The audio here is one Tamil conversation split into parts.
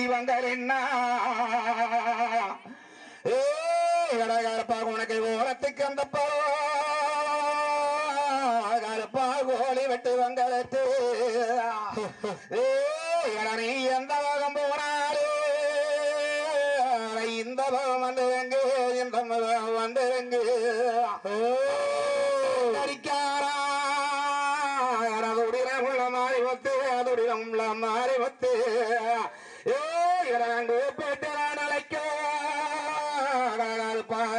தெய்வங்கள் என்ன கடகரப்பா உனக்கு ஓரத்துக்கு அந்த கருப்பா கோழி வெட்டு வங்களுக்கு நீ எந்த பகம் போனாரு இந்த பகம் வந்துருங்க இந்த பகம் வந்துருங்க அடிக்காரா அதுடைய மாறி வத்து அதுடைய மாறி வத்து இரண்டு பேட்டரான் அழைக்க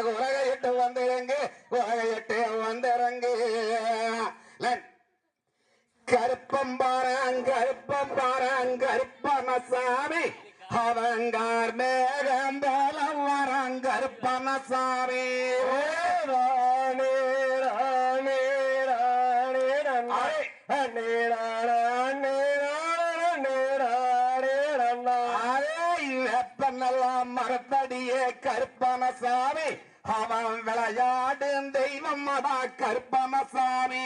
உலகையிட்டு வந்திருங்க உலகையிட்டு வந்திறங்கு கருப்பம் பாராங் கருப்பணசாமி அவங்கார் மேகம் பலம் வராங் கருப்பணசாமி மரத்தடியே கருப்பணசாமி அவன் விளையாடும் தெய்வம் அடா கருப்பணசாமி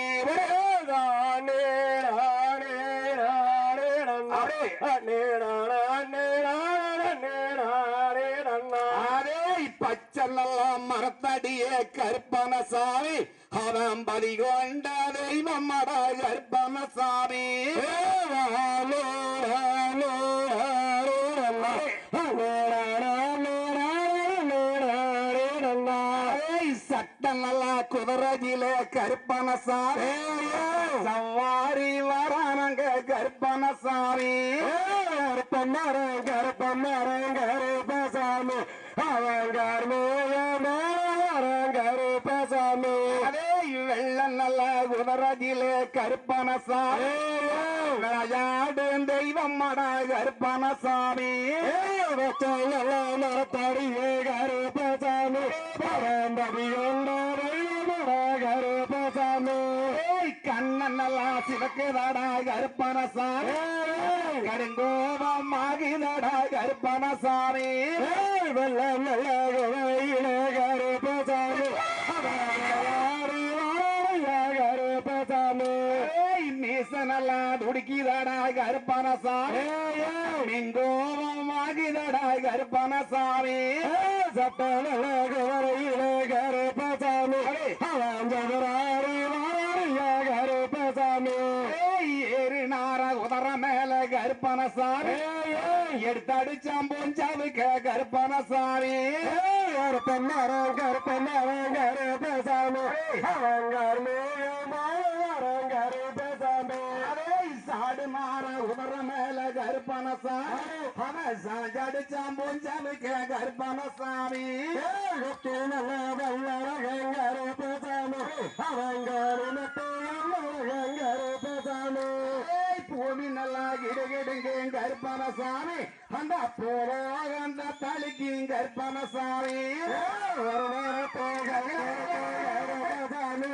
பச்செல்லாம் மரத்தடியே கருப்பணசாமி அவன் பலி கொண்ட தெய்வம் அடா கருப்பணசாமி சட்டம் நல்லா குதிரையிலே கருப்பணசாமி சவாரி வரானங்க கருப்பணசாமி கருப்பசாமி கருப்பசாமி அதே வெள்ளம் நல்லா குதிரையிலே கருப்பணசாமி விளையாடும் தெய்வம் அடா கருப்பணசாமி மரத்தடியே கருப்பசாமி கருப்பசாமி கண்ணன் நல்லா சிவக்குதாடா கருப்பணசாமி கருங்கோபம் ஆகிதடா கருப்பணசாமி வெள்ளம் நல்ல கருப்பசாமி கருப்பசாமி மீசனல்லா துடிக்கிதடா கருப்பணசாமி மிங்கோபம் ஆகிதடா கருப்பணசாமி சட்டநல கருப்பசாமி கருப்பசாமி ஏறு நார உதர மேல கருப்பணசாமி எடுத்தடிச்சாம் பூஞ்சாவுக்கு கருப்பணசாமி கருப்பசாமி கருப்பசாமி சாடு மாற உதர மேல கருப்பணசாமி அவன் சாடிச்சாம் பூஞ்சாவுக்கு கருப்பணசாமி கருப்பசாமி கருப்பசாமி பூமி நல்லா கிடுகிடுங்க கருப்பணசாமி அந்த போரோ அந்த தளிக்கு கருப்பணசாமி ஒரு கருப்பசாமி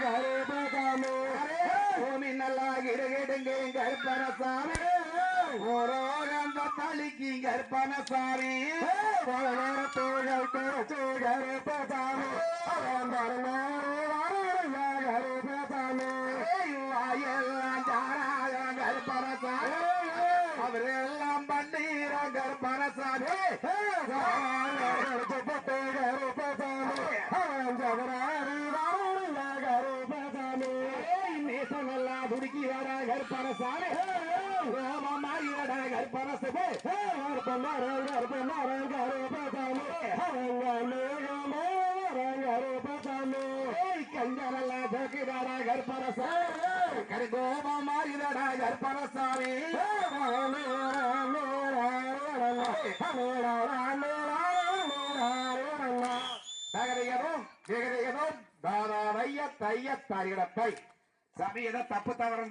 கருப்பசாமி பூமி நல்லா கிடுகிடுங்க கருப்பணசாமி ஒரு அந்த தளிக்கு கருப்பணசாமி கருப்பசாமி அவரெல்லாம் பன்னீர கருப்பணசாமி நேசமெல்லாம் துடுக்கி வர கருப்பணசாமி மாறிடா கருப்பணசாமி கஞ்சனெல்லாம் தூக்கிடாடா கருப்பணசாமி கருகோபம் மாறிடா கருப்பணசாமி சமயம் தப்பு தவறு